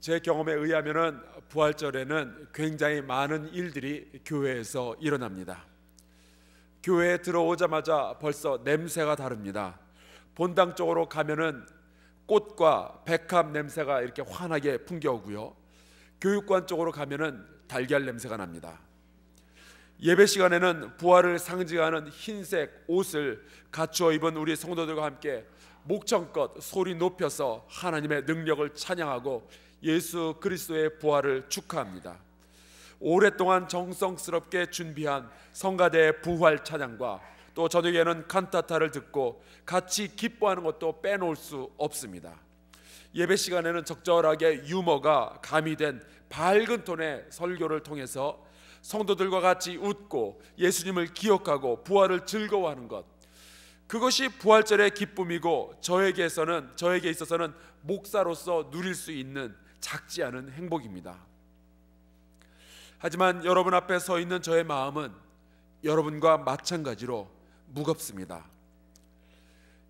제 경험에 의하면은 부활절에는 굉장히 많은 일들이 교회에서 일어납니다. 교회에 들어오자마자 벌써 냄새가 다릅니다. 본당 쪽으로 가면은 꽃과 백합 냄새가 이렇게 환하게 풍겨오고요. 교육관 쪽으로 가면은 달걀 냄새가 납니다. 예배 시간에는 부활을 상징하는 흰색 옷을 갖추어 입은 우리 성도들과 함께 목청껏 소리 높여서 하나님의 능력을 찬양하고 예수 그리스도의 부활을 축하합니다. 오랫동안 정성스럽게 준비한 성가대의 부활 찬양과 또 저녁에는 칸타타를 듣고 같이 기뻐하는 것도 빼놓을 수 없습니다. 예배 시간에는 적절하게 유머가 가미된 밝은 톤의 설교를 통해서 성도들과 같이 웃고 예수님을 기억하고 부활을 즐거워하는 것, 그것이 부활절의 기쁨이고 저에게 있어서는 목사로서 누릴 수 있는 작지 않은 행복입니다. 하지만 여러분 앞에 서 있는 저의 마음은 여러분과 마찬가지로 무겁습니다.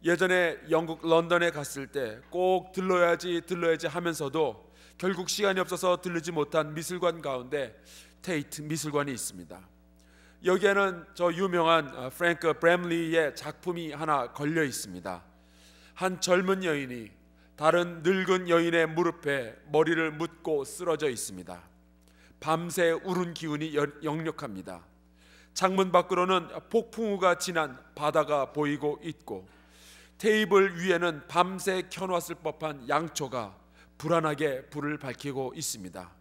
예전에 영국 런던에 갔을 때 꼭 들러야지 하면서도 결국 시간이 없어서 들르지 못한 미술관 가운데 테이트 미술관이 있습니다. 여기에는 저 유명한 프랭크 브램리의 작품이 하나 걸려 있습니다. 한 젊은 여인이 다른 늙은 여인의 무릎에 머리를 묻고 쓰러져 있습니다. 밤새 우는 기운이 역력합니다. 창문 밖으로는 폭풍우가 지난 바다가 보이고 있고 테이블 위에는 밤새 켜놨을 법한 양초가 불안하게 불을 밝히고 있습니다.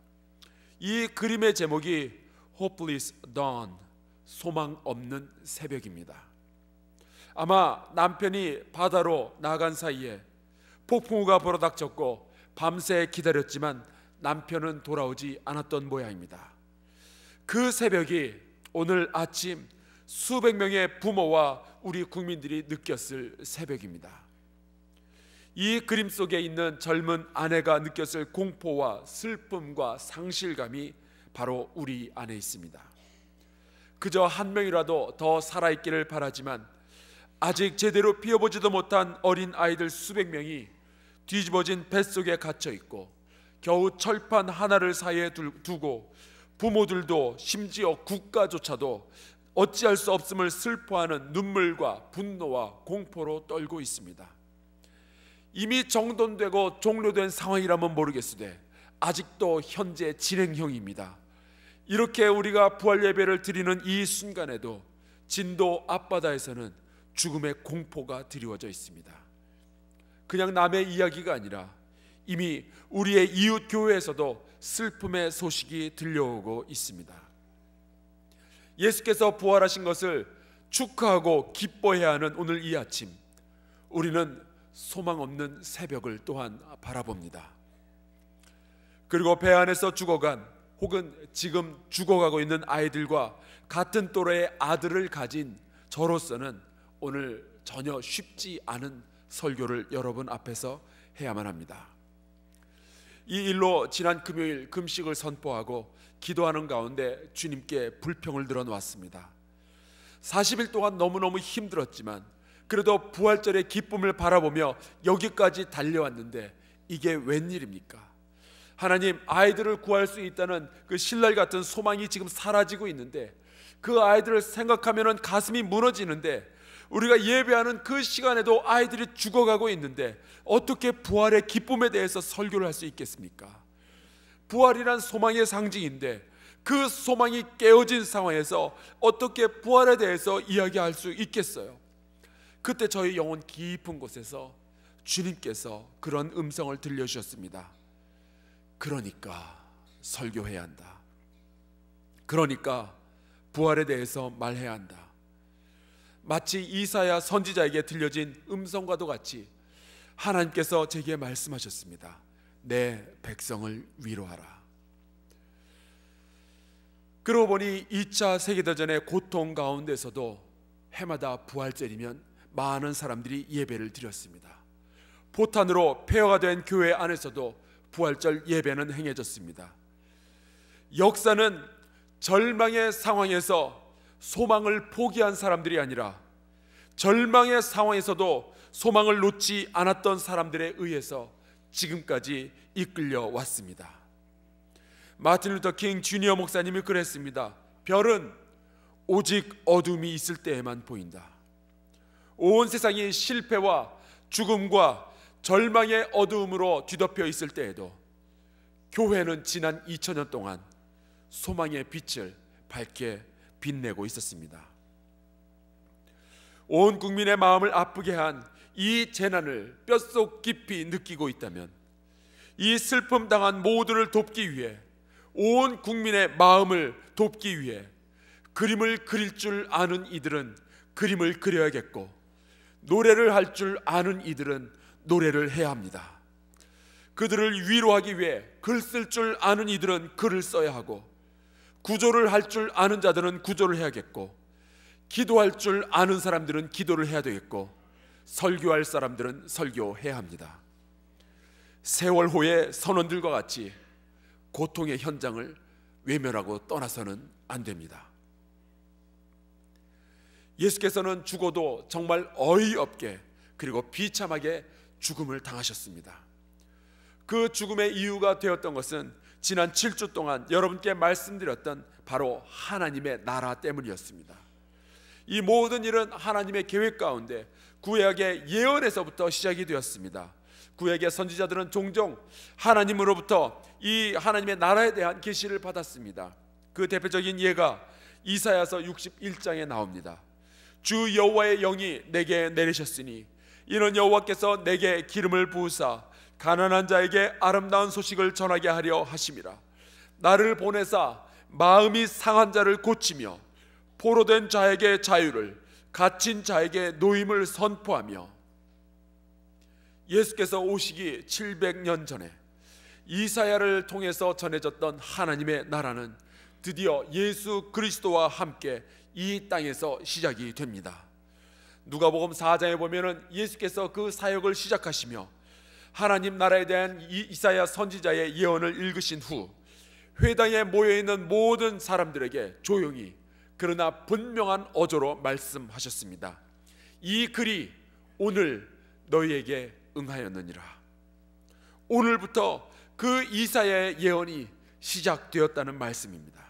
이 그림의 제목이 Hopeless Dawn, 소망 없는 새벽입니다. 아마 남편이 바다로 나간 사이에 폭풍우가 불어닥쳤고 밤새 기다렸지만 남편은 돌아오지 않았던 모양입니다. 그 새벽이 오늘 아침 수백 명의 부모와 우리 국민들이 느꼈을 새벽입니다. 이 그림 속에 있는 젊은 아내가 느꼈을 공포와 슬픔과 상실감이 바로 우리 안에 있습니다. 그저 한 명이라도 더 살아있기를 바라지만 아직 제대로 피어보지도 못한 어린 아이들 수백 명이 뒤집어진 뱃속에 갇혀 있고 겨우 철판 하나를 사이에 두고 부모들도 심지어 국가조차도 어찌할 수 없음을 슬퍼하는 눈물과 분노와 공포로 떨고 있습니다. 이미 정돈되고 종료된 상황이라면 모르겠으되 아직도 현재 진행형입니다. 이렇게 우리가 부활 예배를 드리는 이 순간에도 진도 앞바다에서는 죽음의 공포가 드리워져 있습니다. 그냥 남의 이야기가 아니라 이미 우리의 이웃 교회에서도 슬픔의 소식이 들려오고 있습니다. 예수께서 부활하신 것을 축하하고 기뻐해야 하는 오늘 이 아침, 우리는 소망 없는 새벽을 또한 바라봅니다. 그리고 배 안에서 죽어간 혹은 지금 죽어가고 있는 아이들과 같은 또래의 아들을 가진 저로서는 오늘 전혀 쉽지 않은 설교를 여러분 앞에서 해야만 합니다. 이 일로 지난 금요일 금식을 선포하고 기도하는 가운데 주님께 불평을 들어놓았습니다. 40일 동안 너무너무 힘들었지만 그래도 부활절의 기쁨을 바라보며 여기까지 달려왔는데 이게 웬일입니까? 하나님, 아이들을 구할 수 있다는 그 신랄 같은 소망이 지금 사라지고 있는데 그 아이들을 생각하면 가슴이 무너지는데 우리가 예배하는 그 시간에도 아이들이 죽어가고 있는데 어떻게 부활의 기쁨에 대해서 설교를 할 수 있겠습니까? 부활이란 소망의 상징인데 그 소망이 깨어진 상황에서 어떻게 부활에 대해서 이야기할 수 있겠어요? 그때 저희 영혼 깊은 곳에서 주님께서 그런 음성을 들려주셨습니다. 그러니까 설교해야 한다. 그러니까 부활에 대해서 말해야 한다. 마치 이사야 선지자에게 들려진 음성과도 같이 하나님께서 제게 말씀하셨습니다. 내 백성을 위로하라. 그러고 보니 2차 세계대전의 고통 가운데서도 해마다 부활절이면 많은 사람들이 예배를 드렸습니다. 포탄으로 폐허가 된 교회 안에서도 부활절 예배는 행해졌습니다. 역사는 절망의 상황에서 소망을 포기한 사람들이 아니라 절망의 상황에서도 소망을 놓지 않았던 사람들에 의해서 지금까지 이끌려 왔습니다. 마틴 루터 킹 주니어 목사님이 그랬습니다. 별은 오직 어둠이 있을 때에만 보인다. 온 세상이 실패와 죽음과 절망의 어두움으로 뒤덮여 있을 때에도 교회는 지난 2000년 동안 소망의 빛을 밝게 빛내고 있었습니다. 온 국민의 마음을 아프게 한 이 재난을 뼛속 깊이 느끼고 있다면, 이 슬픔 당한 모두를 돕기 위해, 온 국민의 마음을 돕기 위해 그림을 그릴 줄 아는 이들은 그림을 그려야겠고, 노래를 할 줄 아는 이들은 노래를 해야 합니다. 그들을 위로하기 위해 글 쓸 줄 아는 이들은 글을 써야 하고, 구조를 할 줄 아는 자들은 구조를 해야겠고, 기도할 줄 아는 사람들은 기도를 해야 되겠고, 설교할 사람들은 설교해야 합니다. 세월호의 선원들과 같이 고통의 현장을 외면하고 떠나서는 안 됩니다. 예수께서는 죽어도 정말 어이없게 그리고 비참하게 죽음을 당하셨습니다. 그 죽음의 이유가 되었던 것은 지난 7주 동안 여러분께 말씀드렸던 바로 하나님의 나라 때문이었습니다. 이 모든 일은 하나님의 계획 가운데 구약의 예언에서부터 시작이 되었습니다. 구약의 선지자들은 종종 하나님으로부터 이 하나님의 나라에 대한 계시를 받았습니다. 그 대표적인 예가 이사야서 61장에 나옵니다. 주 여호와의 영이 내게 내리셨으니 이는 여호와께서 내게 기름을 부으사 가난한 자에게 아름다운 소식을 전하게 하려 하심이라. 나를 보내사 마음이 상한 자를 고치며 포로된 자에게 자유를, 갇힌 자에게 노임을 선포하며. 예수께서 오시기 700년 전에 이사야를 통해서 전해졌던 하나님의 나라는 드디어 예수 그리스도와 함께 이 땅에서 시작이 됩니다. 누가복음 4장에 보면은 예수께서 그 사역을 시작하시며 하나님 나라에 대한 이사야 선지자의 예언을 읽으신 후 회당에 모여있는 모든 사람들에게 조용히 그러나 분명한 어조로 말씀하셨습니다. 이 글이 오늘 너희에게 응하였느니라. 오늘부터 그 이사야의 예언이 시작되었다는 말씀입니다.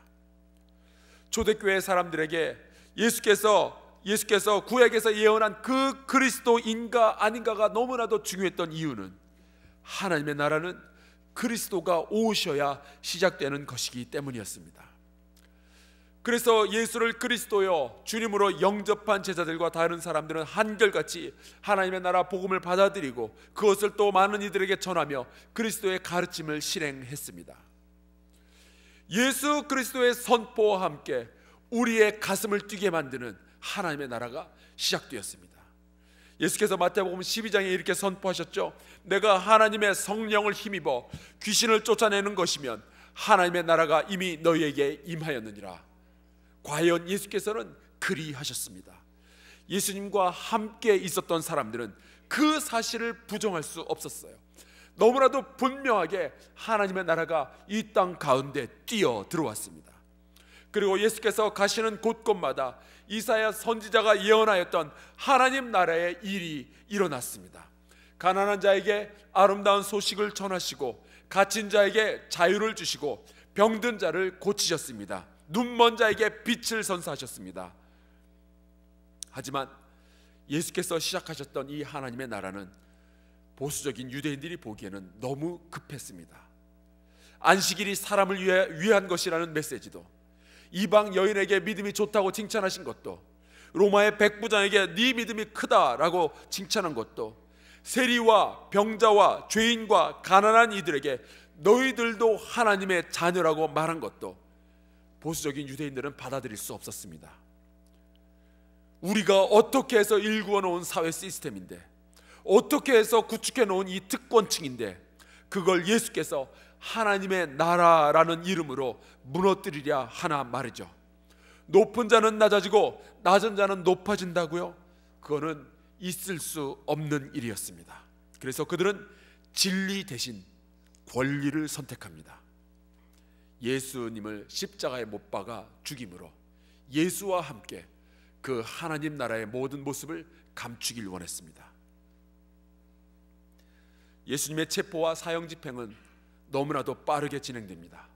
초대교회 사람들에게 예수께서 구약에서 예언한 그 그리스도인가 아닌가가 너무나도 중요했던 이유는 하나님의 나라는 그리스도가 오셔야 시작되는 것이기 때문이었습니다. 그래서 예수를 그리스도여 주님으로 영접한 제자들과 다른 사람들은 한결같이 하나님의 나라 복음을 받아들이고 그것을 또 많은 이들에게 전하며 그리스도의 가르침을 실행했습니다. 예수 그리스도의 선포와 함께 우리의 가슴을 뛰게 만드는 하나님의 나라가 시작되었습니다. 예수께서 마태복음 12장에 이렇게 선포하셨죠. 내가 하나님의 성령을 힘입어 귀신을 쫓아내는 것이면 하나님의 나라가 이미 너희에게 임하였느니라. 과연 예수께서는 그리하셨습니다. 예수님과 함께 있었던 사람들은 그 사실을 부정할 수 없었어요. 너무나도 분명하게 하나님의 나라가 이 땅 가운데 뛰어 들어왔습니다. 그리고 예수께서 가시는 곳곳마다 이사야 선지자가 예언하였던 하나님 나라의 일이 일어났습니다. 가난한 자에게 아름다운 소식을 전하시고 갇힌 자에게 자유를 주시고 병든 자를 고치셨습니다. 눈먼 자에게 빛을 선사하셨습니다. 하지만 예수께서 시작하셨던 이 하나님의 나라는 보수적인 유대인들이 보기에는 너무 급했습니다. 안식일이 사람을 위한 것이라는 메시지도, 이방 여인에게 믿음이 좋다고 칭찬하신 것도, 로마의 백부장에게 네 믿음이 크다라고 칭찬한 것도, 세리와 병자와 죄인과 가난한 이들에게 너희들도 하나님의 자녀라고 말한 것도 보수적인 유대인들은 받아들일 수 없었습니다. 우리가 어떻게 해서 일구어 놓은 사회 시스템인데, 어떻게 해서 구축해 놓은 이 특권층인데, 그걸 예수께서 하나님의 나라라는 이름으로 무너뜨리려 하나 말이죠. 높은 자는 낮아지고 낮은 자는 높아진다고요? 그거는 있을 수 없는 일이었습니다. 그래서 그들은 진리 대신 권리를 선택합니다. 예수님을 십자가에 못 박아 죽임으로 예수와 함께 그 하나님 나라의 모든 모습을 감추길 원했습니다. 예수님의 체포와 사형 집행은 너무나도 빠르게 진행됩니다.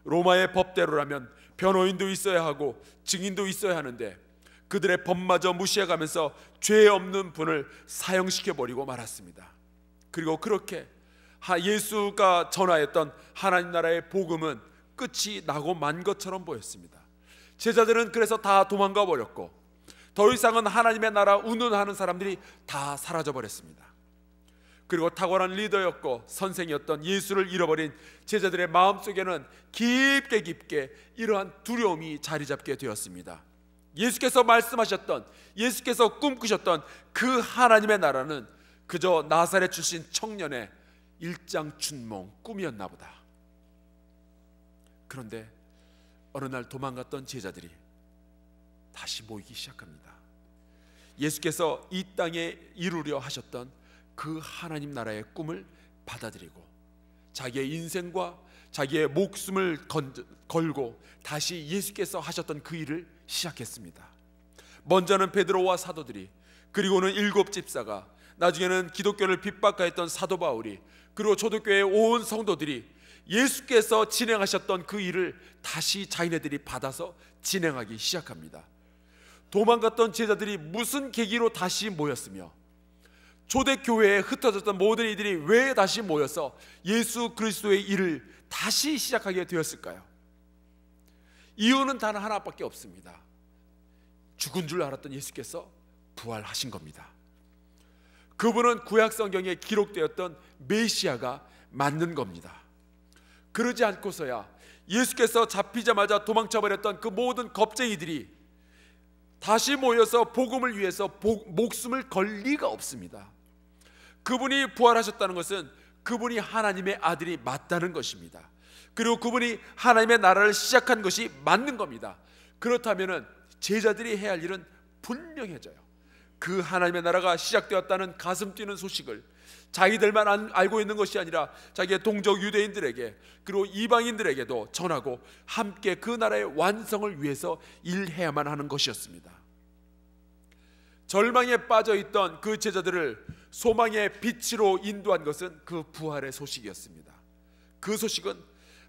로마의 법대로라면 변호인도 있어야 하고 증인도 있어야 하는데 그들의 법마저 무시해가면서 죄 없는 분을 사형시켜버리고 말았습니다. 그리고 그렇게 예수가 전하였던 하나님 나라의 복음은 끝이 나고 만 것처럼 보였습니다. 제자들은 그래서 다 도망가 버렸고 더 이상은 하나님의 나라 운운하는 사람들이 다 사라져 버렸습니다. 그리고 탁월한 리더였고 선생이었던 예수를 잃어버린 제자들의 마음속에는 깊게 이러한 두려움이 자리 잡게 되었습니다. 예수께서 말씀하셨던, 예수께서 꿈꾸셨던 그 하나님의 나라는 그저 나사렛 출신 청년의 일장춘몽 꿈이었나 보다. 그런데 어느 날 도망갔던 제자들이 다시 모이기 시작합니다. 예수께서 이 땅에 이루려 하셨던 그 하나님 나라의 꿈을 받아들이고 자기의 인생과 자기의 목숨을 걸고 다시 예수께서 하셨던 그 일을 시작했습니다. 먼저는 베드로와 사도들이, 그리고는 7 집사가, 나중에는 기독교를 핍박하였던 사도 바울이, 그리고 초대교회의 온 성도들이 예수께서 진행하셨던 그 일을 다시 자기네들이 받아서 진행하기 시작합니다. 도망갔던 제자들이 무슨 계기로 다시 모였으며 초대교회에 흩어졌던 모든 이들이 왜 다시 모여서 예수 그리스도의 일을 다시 시작하게 되었을까요? 이유는 단 하나밖에 없습니다. 죽은 줄 알았던 예수께서 부활하신 겁니다. 그분은 구약 성경에 기록되었던 메시아가 맞는 겁니다. 그러지 않고서야 예수께서 잡히자마자 도망쳐버렸던 그 모든 겁쟁이들이 다시 모여서 복음을 위해서 목숨을 걸 리가 없습니다. 그분이 부활하셨다는 것은 그분이 하나님의 아들이 맞다는 것입니다. 그리고 그분이 하나님의 나라를 시작한 것이 맞는 겁니다. 그렇다면 제자들이 해야 할 일은 분명해져요. 그 하나님의 나라가 시작되었다는 가슴 뛰는 소식을 자기들만 알고 있는 것이 아니라 자기의 동족 유대인들에게 그리고 이방인들에게도 전하고 함께 그 나라의 완성을 위해서 일해야만 하는 것이었습니다. 절망에 빠져있던 그 제자들을 소망의 빛으로 인도한 것은 그 부활의 소식이었습니다. 그 소식은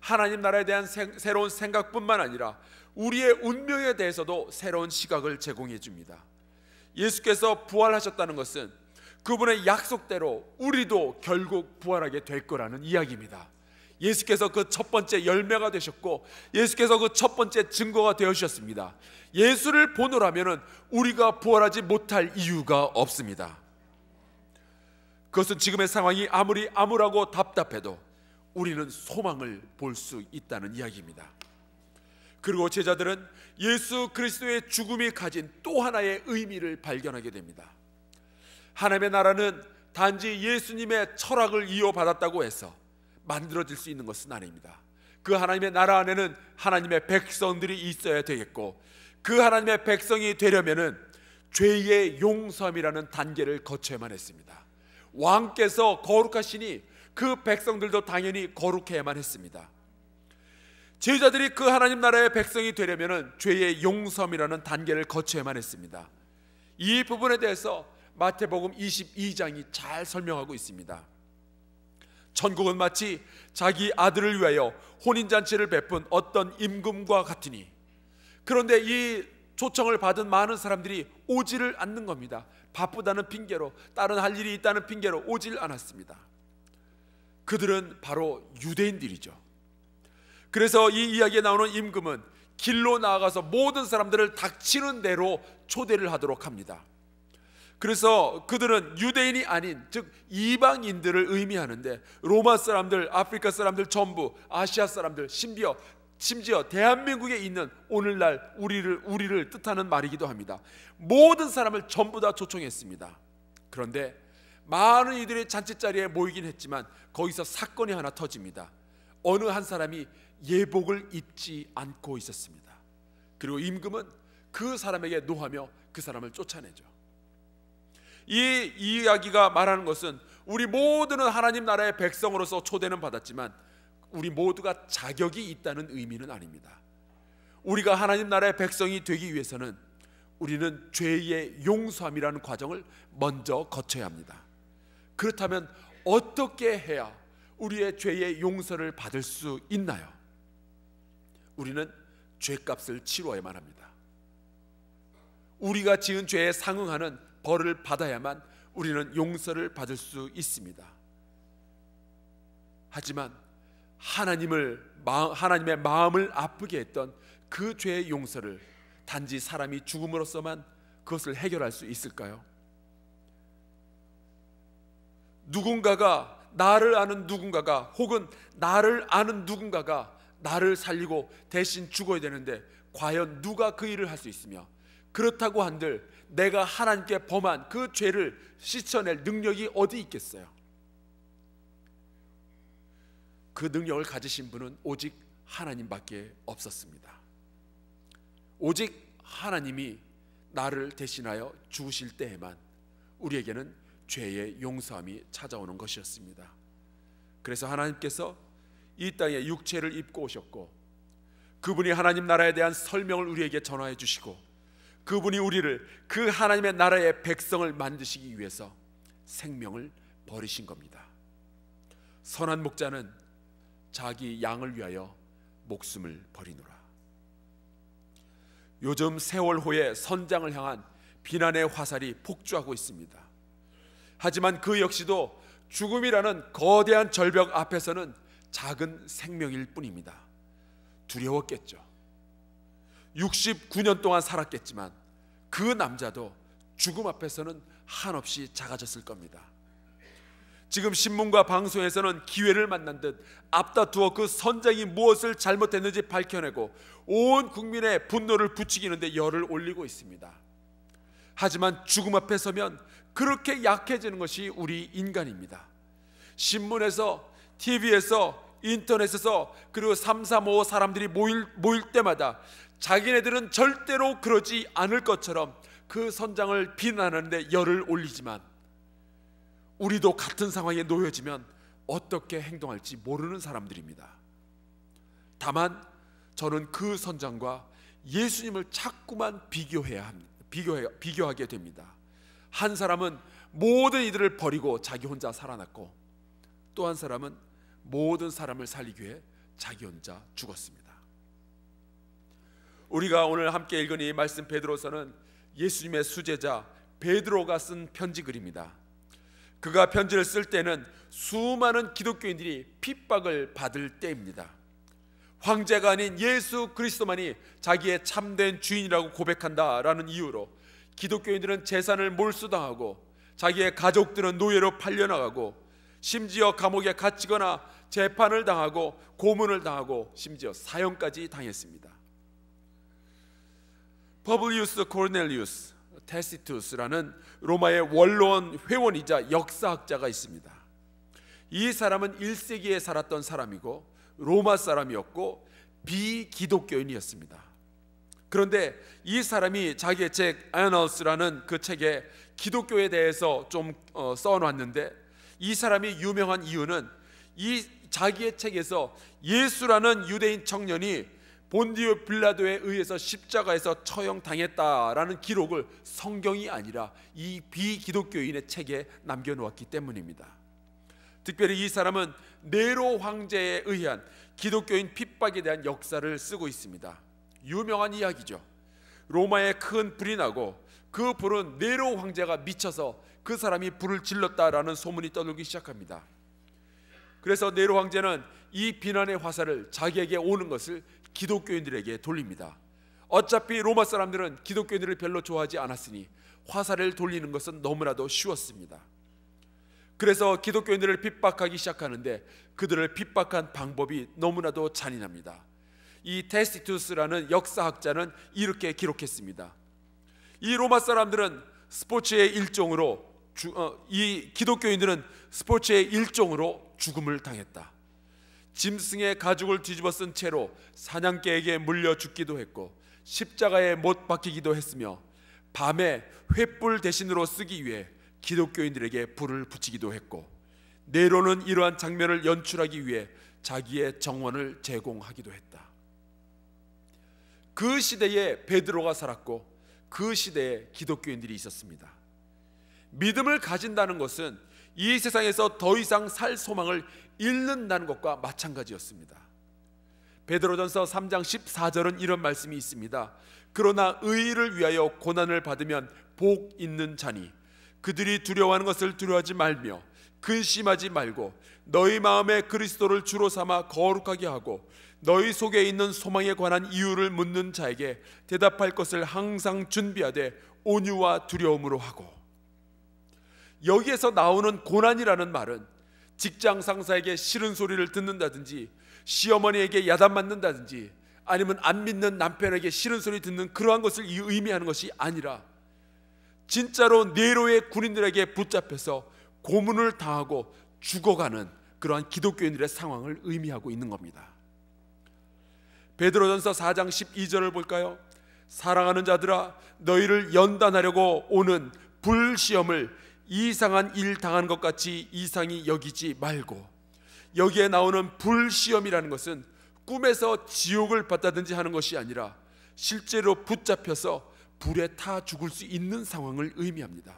하나님 나라에 대한 새로운 생각뿐만 아니라 우리의 운명에 대해서도 새로운 시각을 제공해 줍니다. 예수께서 부활하셨다는 것은 그분의 약속대로 우리도 결국 부활하게 될 거라는 이야기입니다. 예수께서 그 첫 번째 열매가 되셨고 예수께서 그 첫 번째 증거가 되어주셨습니다. 예수를 보노라면 우리가 부활하지 못할 이유가 없습니다. 그것은 지금의 상황이 아무리 암울하고 답답해도 우리는 소망을 볼 수 있다는 이야기입니다. 그리고 제자들은 예수 그리스도의 죽음이 가진 또 하나의 의미를 발견하게 됩니다. 하나님의 나라는 단지 예수님의 철학을 이어받았다고 해서 만들어질 수 있는 것은 아닙니다. 그 하나님의 나라 안에는 하나님의 백성들이 있어야 되겠고 그 하나님의 백성이 되려면은 죄의 용서함이라는 단계를 거쳐야만 했습니다. 왕께서 거룩하시니 그 백성들도 당연히 거룩해야만 했습니다. 제자들이 그 하나님 나라의 백성이 되려면은 죄의 용서함이라는 단계를 거쳐야만 했습니다. 이 부분에 대해서 마태복음 22장이 잘 설명하고 있습니다. 천국은 마치 자기 아들을 위하여 혼인잔치를 베푼 어떤 임금과 같으니, 그런데 이 초청을 받은 많은 사람들이 오지를 않는 겁니다. 바쁘다는 핑계로, 다른 할 일이 있다는 핑계로 오질 않았습니다. 그들은 바로 유대인들이죠. 그래서 이 이야기에 나오는 임금은 길로 나아가서 모든 사람들을 닥치는 대로 초대를 하도록 합니다. 그래서 그들은 유대인이 아닌, 즉 이방인들을 의미하는데 로마 사람들, 아프리카 사람들 전부, 아시아 사람들, 심지어 대한민국에 있는 오늘날 우리를 뜻하는 말이기도 합니다. 모든 사람을 전부 다 초청했습니다. 그런데 많은 이들이 잔치자리에 모이긴 했지만 거기서 사건이 하나 터집니다. 어느 한 사람이 예복을 입지 않고 있었습니다. 그리고 임금은 그 사람에게 노하며 그 사람을 쫓아내죠. 이 이야기가 말하는 것은 우리 모두는 하나님 나라의 백성으로서 초대는 받았지만 우리 모두가 자격이 있다는 의미는 아닙니다. 우리가 하나님 나라의 백성이 되기 위해서는 우리는 죄의 용서함이라는 과정을 먼저 거쳐야 합니다. 그렇다면 어떻게 해야 우리의 죄의 용서를 받을 수 있나요? 우리는 죄값을 치러야만 합니다. 우리가 지은 죄에 상응하는 벌을 받아야만 우리는 용서를 받을 수 있습니다. 하지만 하나님의 마음을 아프게 했던 그 죄의 용서를 단지 사람이 죽음으로써만 그것을 해결할 수 있을까요? 나를 아는 누군가가, 혹은 나를 아는 누군가가 나를 살리고 대신 죽어야 되는데 과연 누가 그 일을 할 수 있으며, 그렇다고 한들 내가 하나님께 범한 그 죄를 씻어낼 능력이 어디 있겠어요? 그 능력을 가지신 분은 오직 하나님밖에 없었습니다. 오직 하나님이 나를 대신하여 죽으실 때에만 우리에게는 죄의 용서함이 찾아오는 것이었습니다. 그래서 하나님께서 이 땅에 육체를 입고 오셨고, 그분이 하나님 나라에 대한 설명을 우리에게 전하여 주시고, 그분이 우리를 그 하나님의 나라의 백성을 만드시기 위해서 생명을 버리신 겁니다. 선한 목자는 자기 양을 위하여 목숨을 버리노라. 요즘 세월호의 선장을 향한 비난의 화살이 폭주하고 있습니다. 하지만 그 역시도 죽음이라는 거대한 절벽 앞에서는 작은 생명일 뿐입니다. 두려웠겠죠. 69년 동안 살았겠지만 그 남자도 죽음 앞에서는 한없이 작아졌을 겁니다. 지금 신문과 방송에서는 기회를 만난 듯 앞다투어 그 선장이 무엇을 잘못했는지 밝혀내고 온 국민의 분노를 부추기는데 열을 올리고 있습니다. 하지만 죽음 앞에 서면 그렇게 약해지는 것이 우리 인간입니다. 신문에서, TV에서, 인터넷에서, 그리고 335 사람들이 모일 때마다 자기네들은 절대로 그러지 않을 것처럼 그 선장을 비난하는데 열을 올리지만, 우리도 같은 상황에 놓여지면 어떻게 행동할지 모르는 사람들입니다. 다만 저는 그 선장과 예수님을 자꾸만 비교하게 됩니다. 한 사람은 모든 이들을 버리고 자기 혼자 살아났고, 또 한 사람은 모든 사람을 살리기 위해 자기 혼자 죽었습니다. 우리가 오늘 함께 읽은 이 말씀 베드로서는 예수님의 수제자 베드로가 쓴 편지 글입니다. 그가 편지를 쓸 때는 수많은 기독교인들이 핍박을 받을 때입니다. 황제가 아닌 예수 그리스도만이 자기의 참된 주인이라고 고백한다라는 이유로 기독교인들은 재산을 몰수당하고, 자기의 가족들은 노예로 팔려나가고, 심지어 감옥에 갇히거나 재판을 당하고 고문을 당하고 심지어 사형까지 당했습니다. 퍼블리우스 코르넬리우스 테시투스라는 로마의 원로원 회원이자 역사학자가 있습니다. 이 사람은 1세기에 살았던 사람이고 로마 사람이었고 비기독교인이었습니다. 그런데 이 사람이 자기의 책 아너스라는 그 책에 기독교에 대해서 좀 써놨는데, 이 사람이 유명한 이유는 이 자기의 책에서 예수라는 유대인 청년이 본디오 빌라도에 의해서 십자가에서 처형당했다라는 기록을 성경이 아니라 이 비기독교인의 책에 남겨놓았기 때문입니다. 특별히 이 사람은 네로 황제에 의한 기독교인 핍박에 대한 역사를 쓰고 있습니다. 유명한 이야기죠. 로마에 큰 불이 나고 그 불은 네로 황제가 미쳐서 그 사람이 불을 질렀다라는 소문이 떠돌기 시작합니다. 그래서 네로 황제는 이 비난의 화살을 자기에게 오는 것을 기독교인들에게 돌립니다. 어차피 로마 사람들은 기독교인들을 별로 좋아하지 않았으니 화살을 돌리는 것은 너무나도 쉬웠습니다. 그래서 기독교인들을 핍박하기 시작하는데 그들을 핍박한 방법이 너무나도 잔인합니다. 이 테시투스라는 역사학자는 이렇게 기록했습니다. 이 로마 사람들은 스포츠의 일종으로 이 기독교인들은 스포츠의 일종으로 죽음을 당했다. 짐승의 가죽을 뒤집어 쓴 채로 사냥개에게 물려 죽기도 했고 십자가에 못 박히기도 했으며 밤에 횃불 대신으로 쓰기 위해 기독교인들에게 불을 붙이기도 했고, 네로는 이러한 장면을 연출하기 위해 자기의 정원을 제공하기도 했다. 그 시대에 베드로가 살았고 그 시대에 기독교인들이 있었습니다. 믿음을 가진다는 것은 이 세상에서 더 이상 살 소망을 잃는다는 것과 마찬가지였습니다. 베드로전서 3장 14절은 이런 말씀이 있습니다. 그러나 의의를 위하여 고난을 받으면 복 있는 자니 그들이 두려워하는 것을 두려워하지 말며 근심하지 말고 너희 마음에 그리스도를 주로 삼아 거룩하게 하고 너희 속에 있는 소망에 관한 이유를 묻는 자에게 대답할 것을 항상 준비하되 온유와 두려움으로 하고. 여기에서 나오는 고난이라는 말은 직장 상사에게 싫은 소리를 듣는다든지 시어머니에게 야단맞는다든지 아니면 안 믿는 남편에게 싫은 소리 듣는 그러한 것을 의미하는 것이 아니라 진짜로 네로의 군인들에게 붙잡혀서 고문을 당하고 죽어가는 그러한 기독교인들의 상황을 의미하고 있는 겁니다. 베드로전서 4장 12절을 볼까요? 사랑하는 자들아 너희를 연단하려고 오는 불시험을 이상한 일 당한 것 같이 이상히 여기지 말고. 여기에 나오는 불시험이라는 것은 꿈에서 지옥을 받다든지 하는 것이 아니라 실제로 붙잡혀서 불에 타 죽을 수 있는 상황을 의미합니다.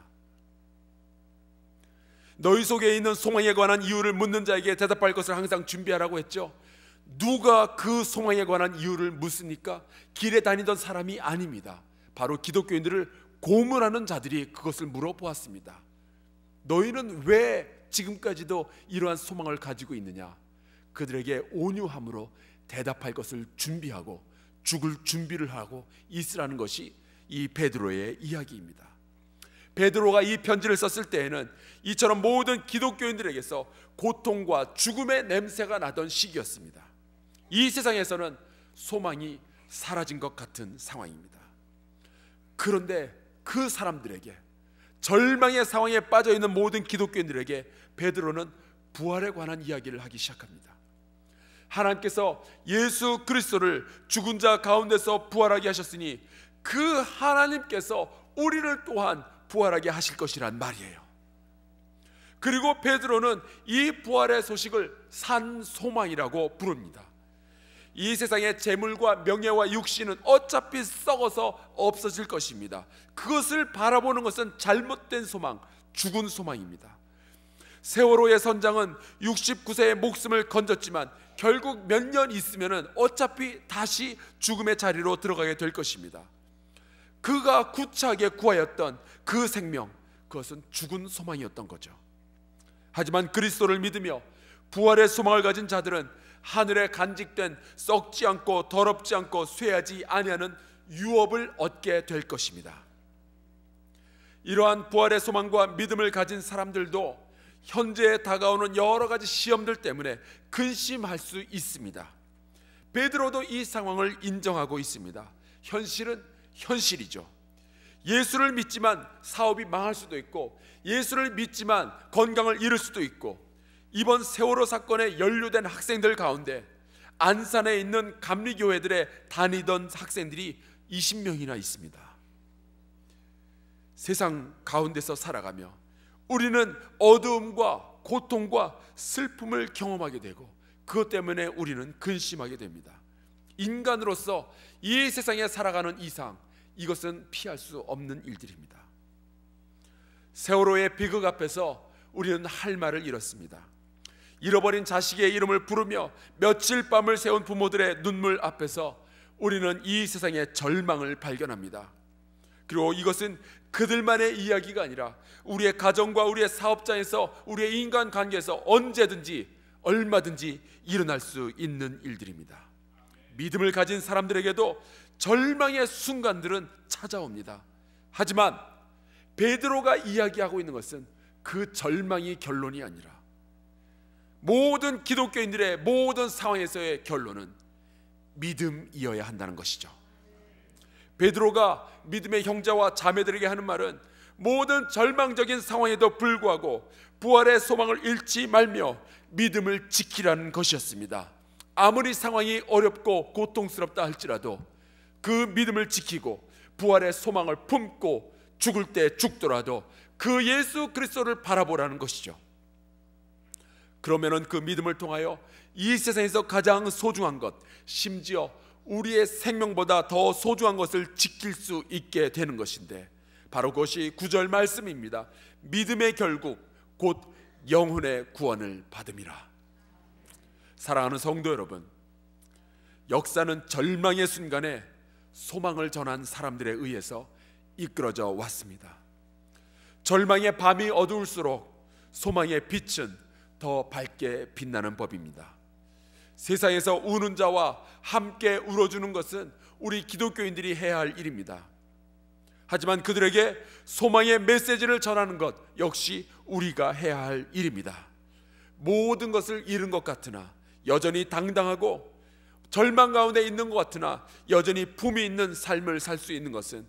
너희 속에 있는 소망에 관한 이유를 묻는 자에게 대답할 것을 항상 준비하라고 했죠. 누가 그 소망에 관한 이유를 묻습니까? 길에 다니던 사람이 아닙니다. 바로 기독교인들을 고문하는 자들이 그것을 물어보았습니다. 너희는 왜 지금까지도 이러한 소망을 가지고 있느냐? 그들에게 온유함으로 대답할 것을 준비하고 죽을 준비를 하고 있으라는 것이 이 베드로의 이야기입니다. 베드로가 이 편지를 썼을 때에는 이처럼 모든 기독교인들에게서 고통과 죽음의 냄새가 나던 시기였습니다. 이 세상에서는 소망이 사라진 것 같은 상황입니다. 그런데 그 사람들에게, 절망의 상황에 빠져있는 모든 기독교인들에게 베드로는 부활에 관한 이야기를 하기 시작합니다. 하나님께서 예수 그리스도를 죽은 자 가운데서 부활하게 하셨으니 그 하나님께서 우리를 또한 부활하게 하실 것이란 말이에요. 그리고 베드로는 이 부활의 소식을 산 소망이라고 부릅니다. 이 세상의 재물과 명예와 육신은 어차피 썩어서 없어질 것입니다. 그것을 바라보는 것은 잘못된 소망, 죽은 소망입니다. 세월호의 선장은 69세의 목숨을 건졌지만 결국 몇 년 있으면 어차피 다시 죽음의 자리로 들어가게 될 것입니다. 그가 구차하게 구하였던 그 생명, 그것은 죽은 소망이었던 거죠. 하지만 그리스도를 믿으며 부활의 소망을 가진 자들은 하늘에 간직된 썩지 않고 더럽지 않고 쇠하지 아니하는 유업을 얻게 될 것입니다. 이러한 부활의 소망과 믿음을 가진 사람들도 현재에 다가오는 여러 가지 시험들 때문에 근심할 수 있습니다. 베드로도 이 상황을 인정하고 있습니다. 현실은 현실이죠. 예수를 믿지만 사업이 망할 수도 있고, 예수를 믿지만 건강을 잃을 수도 있고, 이번 세월호 사건에 연루된 학생들 가운데 안산에 있는 감리교회들에 다니던 학생들이 20명이나 있습니다. 세상 가운데서 살아가며 우리는 어두움과 고통과 슬픔을 경험하게 되고 그것 때문에 우리는 근심하게 됩니다. 인간으로서 이 세상에 살아가는 이상 이것은 피할 수 없는 일들입니다. 세월호의 비극 앞에서 우리는 할 말을 잃었습니다. 잃어버린 자식의 이름을 부르며 며칠 밤을 새운 부모들의 눈물 앞에서 우리는 이 세상의 절망을 발견합니다. 그리고 이것은 그들만의 이야기가 아니라 우리의 가정과 우리의 사업장에서, 우리의 인간관계에서 언제든지 얼마든지 일어날 수 있는 일들입니다. 믿음을 가진 사람들에게도 절망의 순간들은 찾아옵니다. 하지만 베드로가 이야기하고 있는 것은 그 절망이 결론이 아니라 모든 기독교인들의 모든 상황에서의 결론은 믿음이어야 한다는 것이죠. 베드로가 믿음의 형제와 자매들에게 하는 말은 모든 절망적인 상황에도 불구하고 부활의 소망을 잃지 말며 믿음을 지키라는 것이었습니다. 아무리 상황이 어렵고 고통스럽다 할지라도 그 믿음을 지키고 부활의 소망을 품고 죽을 때 죽더라도 그 예수 그리스도를 바라보라는 것이죠. 그러면은 그 믿음을 통하여 이 세상에서 가장 소중한 것, 심지어 우리의 생명보다 더 소중한 것을 지킬 수 있게 되는 것인데, 바로 그것이 9절 말씀입니다. 믿음의 결국 곧 영혼의 구원을 받음이라. 사랑하는 성도 여러분, 역사는 절망의 순간에 소망을 전한 사람들에 의해서 이끌어져 왔습니다. 절망의 밤이 어두울수록 소망의 빛은 더 밝게 빛나는 법입니다. 세상에서 우는 자와 함께 울어주는 것은 우리 기독교인들이 해야 할 일입니다. 하지만 그들에게 소망의 메시지를 전하는 것 역시 우리가 해야 할 일입니다. 모든 것을 잃은 것 같으나 여전히 당당하고, 절망 가운데 있는 것 같으나 여전히 품이 있는 삶을 살 수 있는 것은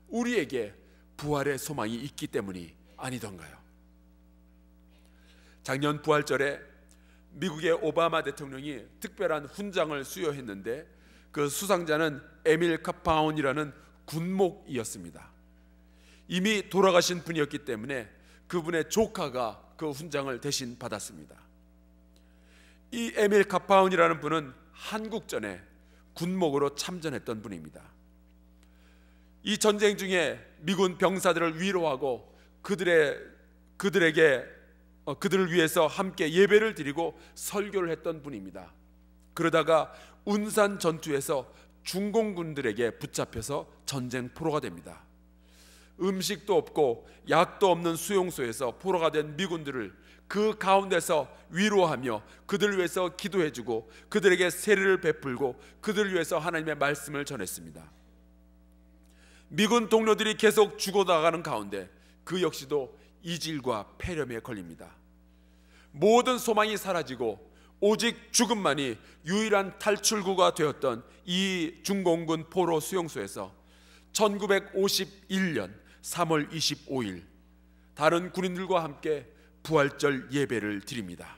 우리에게 부활의 소망이 있기 때문이 아니던가요? 작년 부활절에 미국의 오바마 대통령이 특별한 훈장을 수여했는데 그 수상자는 에밀 카파온이라는 군목이었습니다. 이미 돌아가신 분이었기 때문에 그분의 조카가 그 훈장을 대신 받았습니다. 이 에밀 카파온이라는 분은 한국전에 군목으로 참전했던 분입니다. 이 전쟁 중에 미군 병사들을 위로하고 그들을 위해서 함께 예배를 드리고 설교를 했던 분입니다. 그러다가 운산 전투에서 중공군들에게 붙잡혀서 전쟁 포로가 됩니다. 음식도 없고 약도 없는 수용소에서 포로가 된 미군들을 그 가운데서 위로하며 그들을 위해서 기도해주고 그들에게 세례를 베풀고 그들을 위해서 하나님의 말씀을 전했습니다. 미군 동료들이 계속 죽어나가는 가운데 그 역시도 이질과 폐렴에 걸립니다. 모든 소망이 사라지고 오직 죽음만이 유일한 탈출구가 되었던 이 중공군 포로 수용소에서 1951년 3월 25일 다른 군인들과 함께 부활절 예배를 드립니다.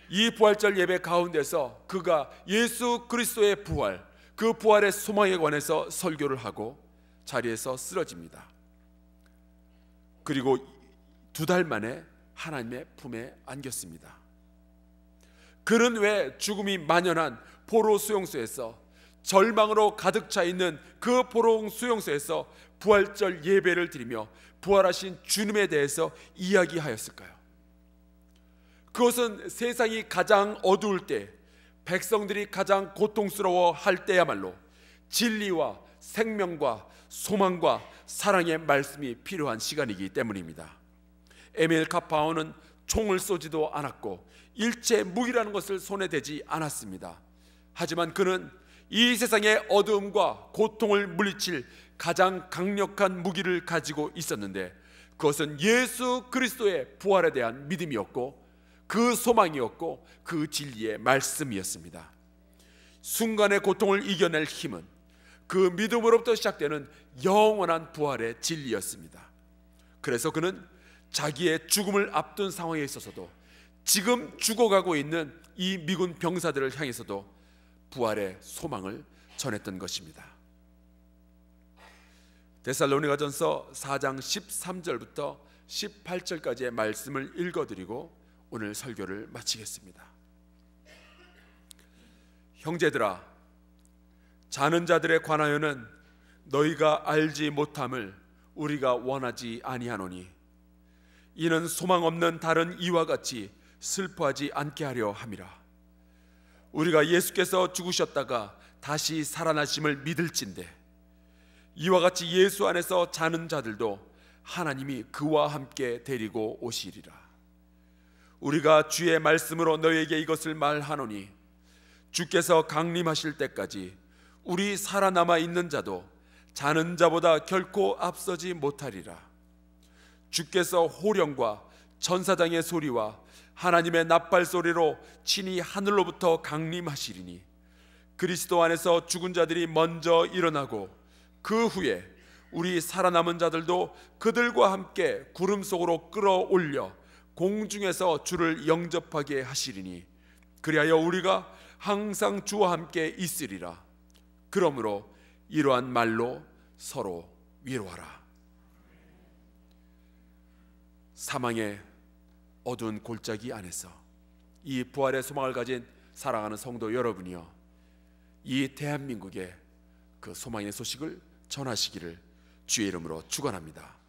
이 부활절 예배 가운데서 그가 예수 그리스도의 부활, 그 부활의 소망에 관해서 설교를 하고 자리에서 쓰러집니다. 그리고 2달 만에 하나님의 품에 안겼습니다. 그는 왜 죽음이 만연한 포로 수용소에서, 절망으로 가득 차 있는 그 포로 수용소에서 부활절 예배를 드리며 부활하신 주님에 대해서 이야기하였을까요? 그것은 세상이 가장 어두울 때, 백성들이 가장 고통스러워 할 때야말로 진리와 생명과 소망과 사랑의 말씀이 필요한 시간이기 때문입니다. 에밀 카파온은 총을 쏘지도 않았고 일체 무기라는 것을 손에 대지 않았습니다. 하지만 그는 이 세상의 어두움과 고통을 물리칠 가장 강력한 무기를 가지고 있었는데 그것은 예수 그리스도의 부활에 대한 믿음이었고 그 소망이었고 그 진리의 말씀이었습니다. 순간의 고통을 이겨낼 힘은 그 믿음으로부터 시작되는 영원한 부활의 진리였습니다. 그래서 그는 자기의 죽음을 앞둔 상황에 있어서도, 지금 죽어가고 있는 이 미군 병사들을 향해서도 부활의 소망을 전했던 것입니다. 데살로니가전서 4장 13절부터 18절까지의 말씀을 읽어드리고 오늘 설교를 마치겠습니다. 형제들아, 자는 자들에 관하여는 너희가 알지 못함을 우리가 원하지 아니하노니 이는 소망 없는 다른 이와 같이 슬퍼하지 않게 하려 함이라. 우리가 예수께서 죽으셨다가 다시 살아나심을 믿을진대 이와 같이 예수 안에서 자는 자들도 하나님이 그와 함께 데리고 오시리라. 우리가 주의 말씀으로 너희에게 이것을 말하노니 주께서 강림하실 때까지 우리 살아남아 있는 자도 자는 자보다 결코 앞서지 못하리라. 주께서 호령과 천사장의 소리와 하나님의 나팔 소리로 친히 하늘로부터 강림하시리니 그리스도 안에서 죽은 자들이 먼저 일어나고 그 후에 우리 살아남은 자들도 그들과 함께 구름 속으로 끌어올려 공중에서 주를 영접하게 하시리니 그리하여 우리가 항상 주와 함께 있으리라. 그러므로 이러한 말로 서로 위로하라. 사망의 어두운 골짜기 안에서 이 부활의 소망을 가진 사랑하는 성도 여러분이여, 이 대한민국에 그 소망의 소식을 전하시기를 주의 이름으로 축원합니다.